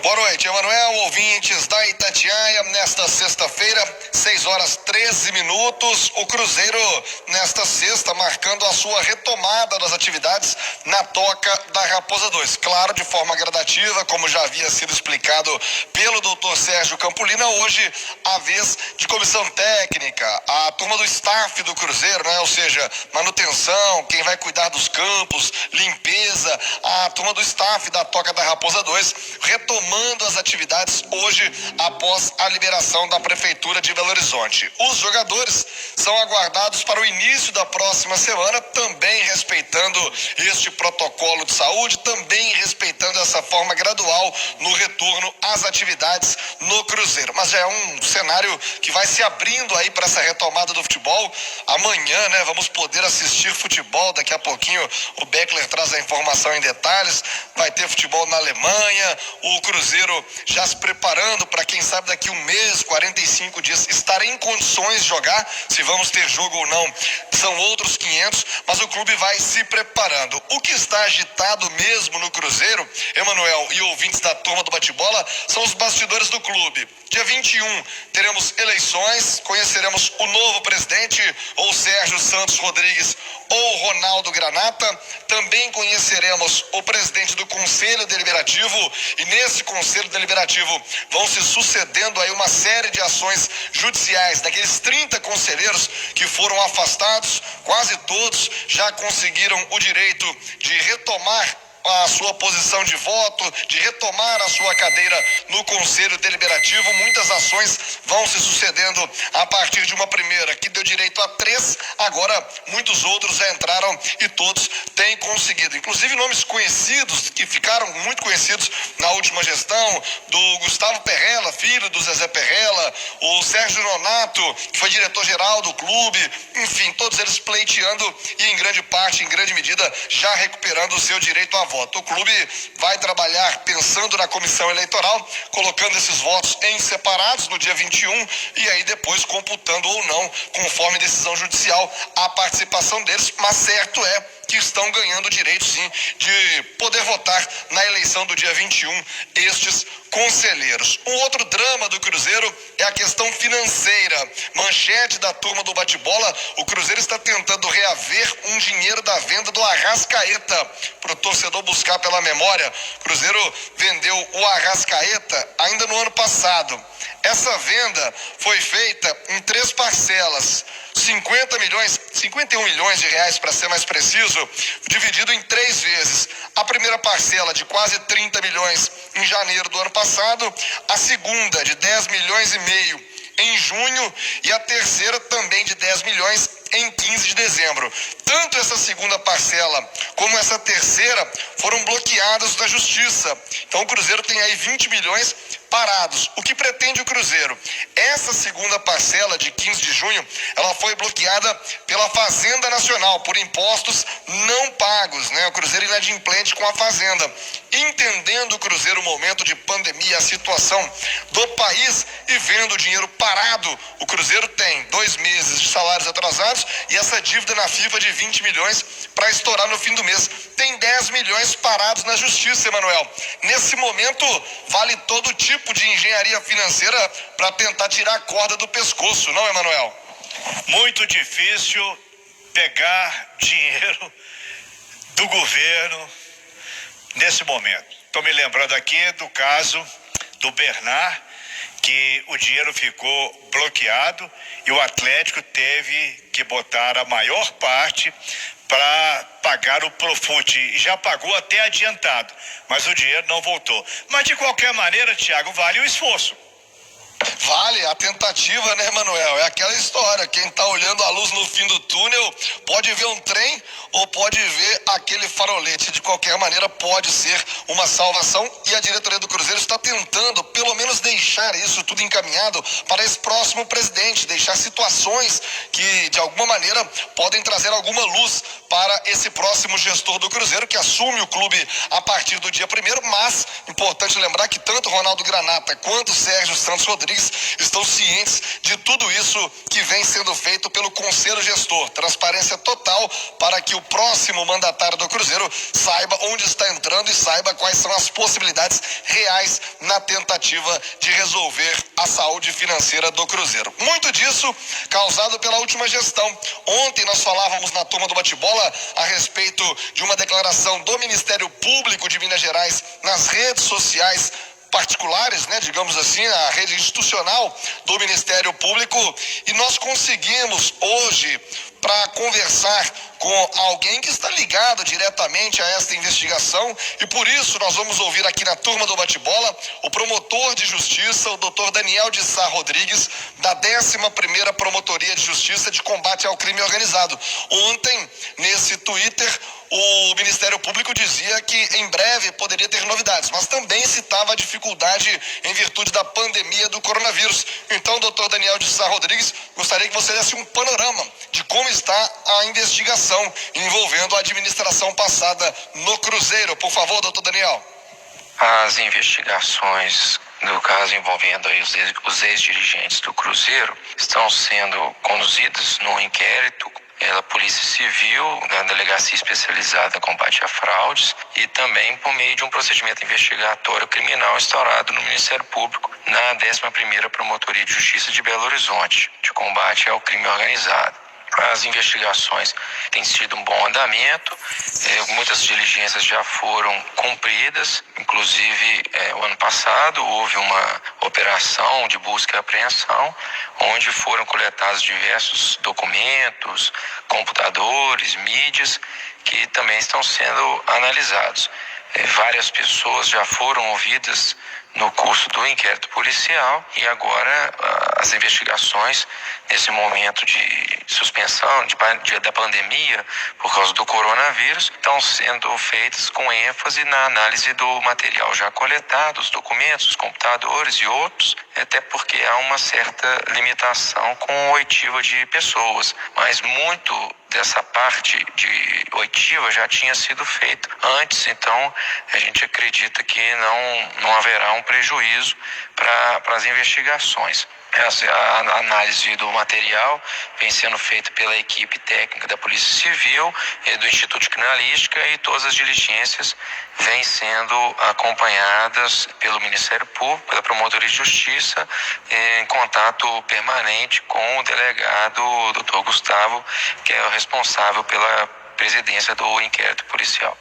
Boa noite, Emanuel, ouvintes da Itatiaia. Nesta sexta-feira, 6h13, o Cruzeiro, nesta sexta, marcando a sua retomada das atividades na Toca da Raposa 2. Claro, de forma gradativa, como já havia sido explicado pelo doutor Sérgio Campolina. Hoje, a vez de comissão técnica, a turma do staff do Cruzeiro, né? Ou seja, manutenção, quem vai cuidar dos campos, limpeza, a turma do staff da Toca da Raposa 2, retomando as atividades hoje após a liberação da Prefeitura de Belo Horizonte. Os jogadores são aguardados para o início da próxima semana, também respeitando este protocolo de saúde, também respeitando essa forma gradual no retorno às atividades no Cruzeiro. Mas já é um cenário que vai se abrindo aí para essa retomada do futebol. Amanhã, né, vamos poder assistir futebol. Daqui a pouquinho o Beckler traz a informação em detalhes. Vai ter futebol na Alemanha, o Cruzeiro já se preparando para, quem sabe, daqui um mês, 45 dias, estar em condições de jogar. Se vamos ter jogo ou não, são outros 500, mas o clube vai se preparando. O que está agitado mesmo no Cruzeiro, Emanuel e ouvintes da turma do bate-bola, são os bastidores do clube. Dia 21 teremos eleições, conheceremos o novo presidente, ou Sérgio Santos Rodrigues ou Ronaldo Granata. Também conheceremos o presidente do Conselho Deliberativo, e nesse Conselho Deliberativo vão se sucedendo aí uma série de ações judiciais. Daqueles 30 conselheiros que foram afastados, quase todos já conseguiram o direito de retomar a sua posição de voto, de retomar a sua cadeira no Conselho Deliberativo. Muitas ações vão se sucedendo a partir de uma primeira que deu direito a 3, agora muitos outros já entraram e todos têm conseguido. Inclusive nomes conhecidos, que ficaram muito conhecidos na última gestão, do Gustavo Perrella, filho do Zezé Perrella, o Sérgio Nonato, que foi diretor-geral do clube, enfim, todos eles pleiteando e em grande parte, em grande medida, já recuperando o seu direito a voto. O clube vai trabalhar pensando na comissão eleitoral, colocando esses votos em separados no dia 21 e aí depois computando ou não, conforme decisão judicial, a participação deles, mas certo é que estão ganhando direito, sim, de poder votar na eleição do dia 21, estes conselheiros. Um outro drama do Cruzeiro é a questão financeira. Manchete da turma do bate-bola: o Cruzeiro está tentando reaver um dinheiro da venda do Arrascaeta. Para o torcedor buscar pela memória, o Cruzeiro vendeu o Arrascaeta ainda no ano passado. Essa venda foi feita em 3 parcelas, 51 milhões de reais para ser mais preciso, dividido em 3 vezes. A primeira parcela de quase 30 milhões em janeiro do ano passado, a segunda de 10 milhões e meio em junho e a terceira também de 10 milhões em 15 de dezembro. Tanto essa segunda parcela como essa terceira foram bloqueadas da justiça. Então o Cruzeiro tem aí 20 milhões parados. O que pretende o Cruzeiro? Essa segunda parcela de 15 de junho, ela foi bloqueada pela Fazenda Nacional por impostos não pagos, né? O Cruzeiro inadimplente com a Fazenda. Entendendo o Cruzeiro o momento de pandemia, a situação do país e vendo o dinheiro parado, o Cruzeiro tem 2 meses de salários atrasados e essa dívida na FIFA de 20 milhões para estourar no fim do mês. Tem 10 milhões parados na justiça, Emanuel. Nesse momento, vale todo tipo de engenharia financeira para tentar tirar a corda do pescoço, não, Emanuel? Muito difícil pegar dinheiro do governo nesse momento. Estou me lembrando aqui do caso do Bernard, que o dinheiro ficou bloqueado e o Atlético teve que botar a maior parte para pagar o Profut. Já pagou até adiantado, mas o dinheiro não voltou. Mas de qualquer maneira, Thiago, vale o esforço. Vale a tentativa, né, Manuel? É aquela história, quem tá olhando a luz no fim do túnel pode ver um trem ou pode ver aquele farolete. De qualquer maneira, pode ser uma salvação e a diretoria do Cruzeiro está tentando, pelo menos, deixar isso tudo encaminhado para esse próximo presidente, deixar situações que, de alguma maneira, podem trazer alguma luz para esse próximo gestor do Cruzeiro, que assume o clube a partir do dia 1º, mas importante lembrar que tanto Ronaldo Granata quanto Sérgio Santos Rodrigues torcedores estão cientes de tudo isso que vem sendo feito pelo Conselho Gestor. Transparência total para que o próximo mandatário do Cruzeiro saiba onde está entrando e saiba quais são as possibilidades reais na tentativa de resolver a saúde financeira do Cruzeiro. Muito disso causado pela última gestão. Ontem nós falávamos na turma do bate-bola a respeito de uma declaração do Ministério Público de Minas Gerais nas redes sociais particulares, digamos assim, a rede institucional do Ministério Público, e nós conseguimos hoje, para conversar com alguém que está ligado diretamente a esta investigação, e por isso nós vamos ouvir aqui na turma do bate-bola o promotor de justiça, o doutor Daniel de Sá Rodrigues, da 11ª Promotoria de Justiça de Combate ao Crime Organizado. Ontem, nesse Twitter, o Ministério Público dizia que em breve poderia ter novidades, mas também citava a dificuldade em virtude da pandemia do coronavírus. Então, doutor Daniel de Sá Rodrigues, gostaria que você desse um panorama de como está a investigação envolvendo a administração passada no Cruzeiro. Por favor, doutor Daniel. As investigações do caso envolvendo aí os ex-dirigentes do Cruzeiro estão sendo conduzidas num inquérito pela Polícia Civil, da Delegacia Especializada em Combate a Fraudes, e também por meio de um procedimento investigatório criminal instaurado no Ministério Público na 11ª Promotoria de Justiça de Belo Horizonte, de combate ao crime organizado. As investigações têm tido um bom andamento, muitas diligências já foram cumpridas, inclusive o ano passado houve uma operação de busca e apreensão, onde foram coletados diversos documentos, computadores, mídias, que também estão sendo analisados. Várias pessoas já foram ouvidas no curso do inquérito policial, e agora as investigações, nesse momento de suspensão da pandemia por causa do coronavírus, estão sendo feitas com ênfase na análise do material já coletado, os documentos, os computadores e outros, até porque há uma certa limitação com oitiva de pessoas, mas muito dessa parte de oitiva já tinha sido feito antes, então a gente acredita que não haverá um prejuízo para as investigações. A análise do material vem sendo feita pela equipe técnica da Polícia Civil e do Instituto de Criminalística, e todas as diligências vêm sendo acompanhadas pelo Ministério Público, pela Promotoria de Justiça, em contato permanente com o delegado Dr. Gustavo, que é o responsável pela presidência do inquérito policial.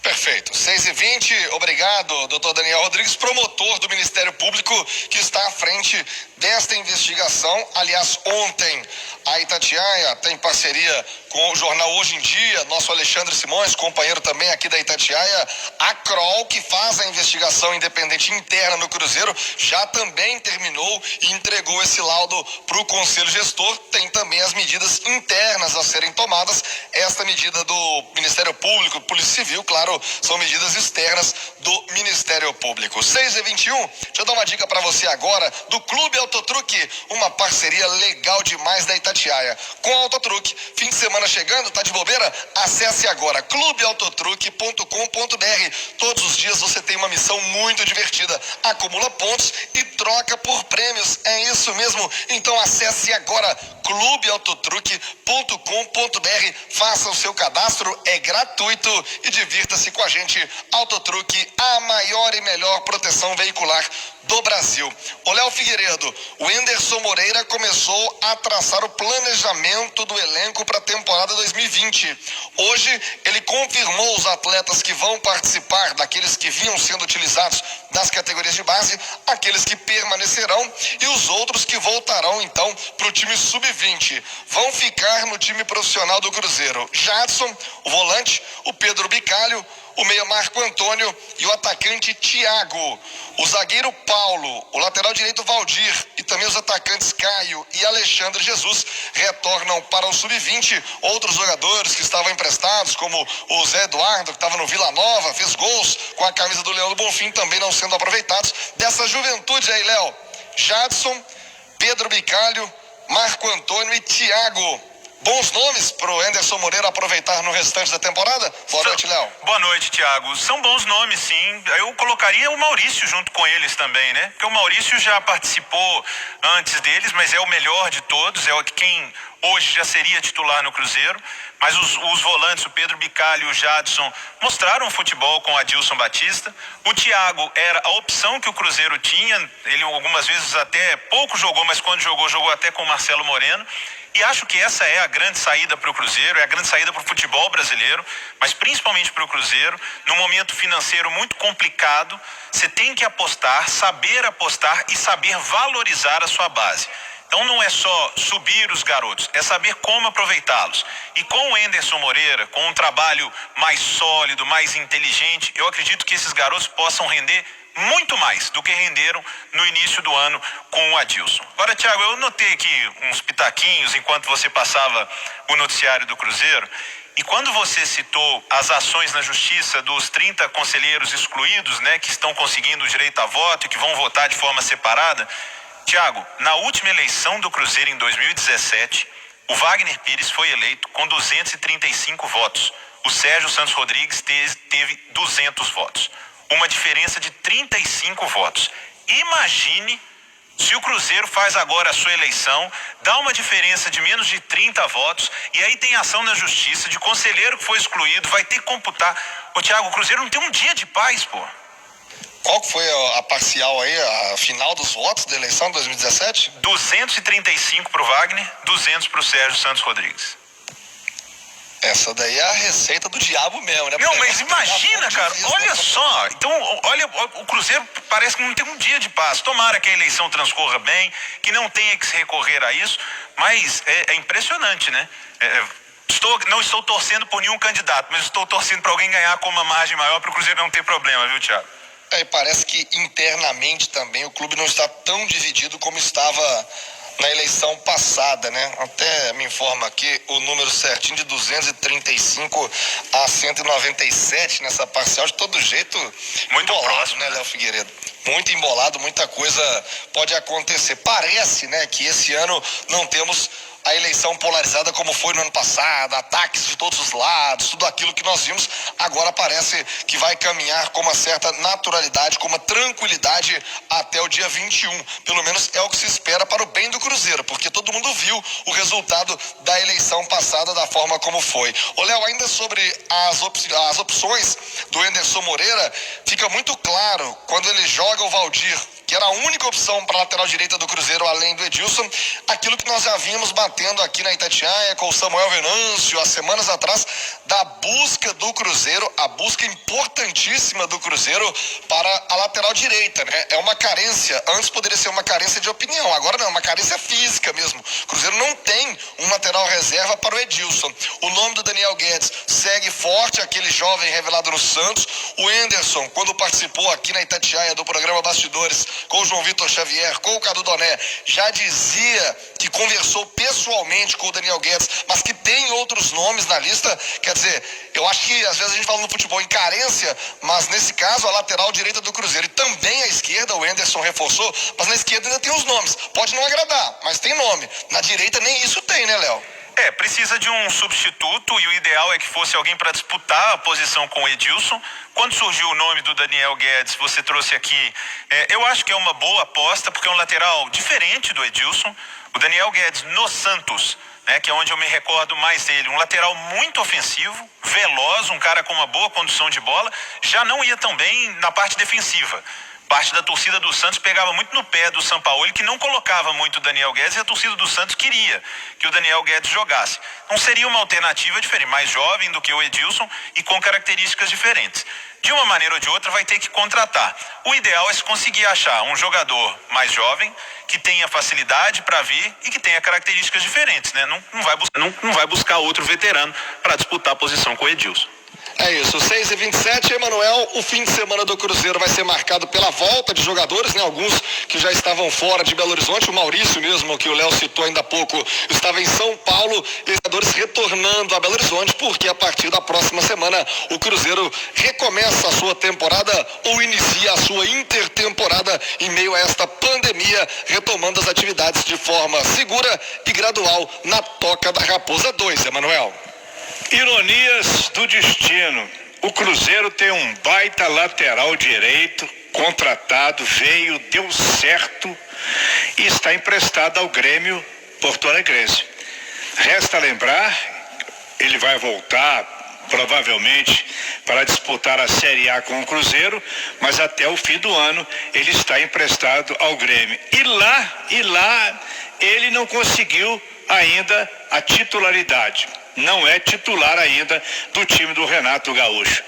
Perfeito. 6h20, obrigado, doutor Daniel Rodrigues, promotor do Ministério Público, que está à frente desta investigação. Aliás, ontem a Itatiaia tem parceria com o jornal Hoje em Dia, nosso Alexandre Simões, companheiro também aqui da Itatiaia, a CROL, que faz a investigação independente interna no Cruzeiro, já também terminou e entregou esse laudo para o Conselho Gestor. Tem também as medidas internas a serem tomadas. Esta medida do Ministério Público, Polícia Civil, claro, são medidas externas do Ministério Público. 6h21, deixa eu dar uma dica para você agora do Clube Autotruque, uma parceria legal demais da Itatiaia com a Autotruque. Fim de semana chegando, tá de bobeira? Acesse agora clubeautotruque.com.br. Todos os dias você tem uma missão muito divertida, acumula pontos e troca por prêmios. É isso mesmo, então acesse agora clubeautotruque.com.br, faça o seu cadastro, é gratuito, e divirta-se com a gente. Autotruque, a maior e melhor proteção veicular do Brasil. O Léo Figueiredo, o Anderson Moreira começou a traçar o planejamento do elenco para a temporada 2020. Hoje ele confirmou os atletas que vão participar, daqueles que vinham sendo utilizados das categorias de base, aqueles que permanecerão e os outros que voltarão então para o time sub-20. Vão ficar no time profissional do Cruzeiro: Jadson, o volante, o Pedro Bicalho, o meia Marco Antônio e o atacante Thiago. O zagueiro Paulo, o lateral direito Valdir e também os atacantes Caio e Alexandre Jesus retornam para o sub-20. Outros jogadores que estavam emprestados, como o Zé Eduardo, que estava no Vila Nova, fez gols com a camisa do Leão do Bonfim, também não sendo aproveitados. Dessa juventude aí, Léo: Jadson, Pedro Bicalho, Marco Antônio e Thiago. bons nomes pro Anderson Moreira aproveitar no restante da temporada? Boa noite, Léo. Boa noite, Thiago. São bons nomes, sim. Eu colocaria o Maurício junto com eles também, né? Porque o Maurício já participou antes deles, mas é o melhor de todos, é quem hoje já seria titular no Cruzeiro. Mas os volantes, o Pedro Bicalho e o Jadson, mostraram futebol com o Adilson Batista. O Thiago era a opção que o Cruzeiro tinha. Ele algumas vezes até pouco jogou, mas quando jogou até com o Marcelo Moreno. E acho que essa é a grande saída para o Cruzeiro, é a grande saída para o futebol brasileiro, mas principalmente para o Cruzeiro. Num momento financeiro muito complicado, você tem que apostar, saber apostar e saber valorizar a sua base. Então não é só subir os garotos, é saber como aproveitá-los. E com o Anderson Moreira, com um trabalho mais sólido, mais inteligente, eu acredito que esses garotos possam render muito mais do que renderam no início do ano com o Adilson. Agora, Thiago, eu notei aqui uns pitaquinhos enquanto você passava o noticiário do Cruzeiro. E quando você citou as ações na justiça dos 30 conselheiros excluídos, né, que estão conseguindo o direito a voto e que vão votar de forma separada, Thiago, na última eleição do Cruzeiro em 2017, o Wagner Pires foi eleito com 235 votos. O Sérgio Santos Rodrigues teve 200 votos. Uma diferença de 35 votos. Imagine se o Cruzeiro faz agora a sua eleição, dá uma diferença de menos de 30 votos, e aí tem ação na justiça de conselheiro que foi excluído, vai ter que computar. Ô, Thiago, o Cruzeiro não tem um dia de paz, pô. Qual que foi a parcial aí, a final dos votos da eleição de 2017? 235 pro Wagner, 200 pro Sérgio Santos Rodrigues. Essa daí é a receita do diabo mesmo, né? Não, mas imagina, cara, olha só. Então, olha, o Cruzeiro parece que não tem um dia de paz. Tomara que a eleição transcorra bem, que não tenha que se recorrer a isso, mas é impressionante, né? Não estou torcendo por nenhum candidato, mas estou torcendo para alguém ganhar com uma margem maior para o Cruzeiro não ter problema, viu, Thiago? E parece que internamente também o clube não está tão dividido como estava na eleição passada, né? Até me informa aqui o número certinho de 235 a 197 nessa parcial. De todo jeito, muito embolado, próximo, né, Léo Figueiredo? Muito embolado, muita coisa pode acontecer. Parece, né, que esse ano não temos a eleição polarizada como foi no ano passado, ataques de todos os lados, tudo aquilo que nós vimos, agora parece que vai caminhar com uma certa naturalidade, com uma tranquilidade até o dia 21. Pelo menos é o que se espera para o bem do Cruzeiro, porque todo mundo viu o resultado da eleição passada da forma como foi. Ô, Léo, ainda sobre as opções do Anderson Moreira, fica muito claro quando ele joga o Valdir, que era a única opção para a lateral direita do Cruzeiro, além do Edilson, aquilo que nós já vínhamos batendo aqui na Itatiaia com o Samuel Venâncio, há semanas atrás, da busca do Cruzeiro, a busca importantíssima do Cruzeiro para a lateral direita, né? É uma carência, antes poderia ser uma carência de opinião, agora não, é uma carência física mesmo. O Cruzeiro não tem um lateral reserva para o Edilson. O nome do Daniel Guedes segue forte, aquele jovem revelado no Santos. O Anderson, quando participou aqui na Itatiaia do programa Bastidores, com o João Vitor Xavier, com o Cadu Doné, já dizia que conversou pessoalmente com o Daniel Guedes, mas que tem outros nomes na lista. Quer dizer, eu acho que às vezes a gente fala no futebol em carência, mas nesse caso a lateral direita do Cruzeiro e também a esquerda, o Anderson reforçou, mas na esquerda ainda tem os nomes. Pode não agradar, mas tem nome. Na direita nem isso tem, né, Léo? Precisa de um substituto e o ideal é que fosse alguém para disputar a posição com o Edilson. Quando surgiu o nome do Daniel Guedes, você trouxe aqui, eu acho que é uma boa aposta, porque é um lateral diferente do Edilson. O Daniel Guedes no Santos, né, que é onde eu me recordo mais dele, um lateral muito ofensivo, veloz, um cara com uma boa condução de bola, já não ia tão bem na parte defensiva. Parte da torcida do Santos pegava muito no pé do Sampaoli, que não colocava muito o Daniel Guedes, e a torcida do Santos queria que o Daniel Guedes jogasse. Não seria uma alternativa diferente, mais jovem do que o Edilson e com características diferentes. De uma maneira ou de outra vai ter que contratar. O ideal é se conseguir achar um jogador mais jovem, que tenha facilidade para vir e que tenha características diferentes, né? Não vai buscar outro veterano para disputar a posição com o Edilson. É isso, 6h27, Emanuel, o fim de semana do Cruzeiro vai ser marcado pela volta de jogadores, né? Alguns que já estavam fora de Belo Horizonte, o Maurício mesmo, que o Léo citou ainda há pouco, estava em São Paulo, e os jogadores retornando a Belo Horizonte, porque a partir da próxima semana o Cruzeiro recomeça a sua temporada ou inicia a sua intertemporada em meio a esta pandemia, retomando as atividades de forma segura e gradual na Toca da Raposa 2, Emanuel. Ironias do destino. O Cruzeiro tem um baita lateral direito, contratado, veio, deu certo e está emprestado ao Grêmio porto-alegrense. Resta lembrar, ele vai voltar provavelmente para disputar a Série A com o Cruzeiro, mas até o fim do ano ele está emprestado ao Grêmio. E lá ele não conseguiu ainda a titularidade. Não é titular ainda do time do Renato Gaúcho.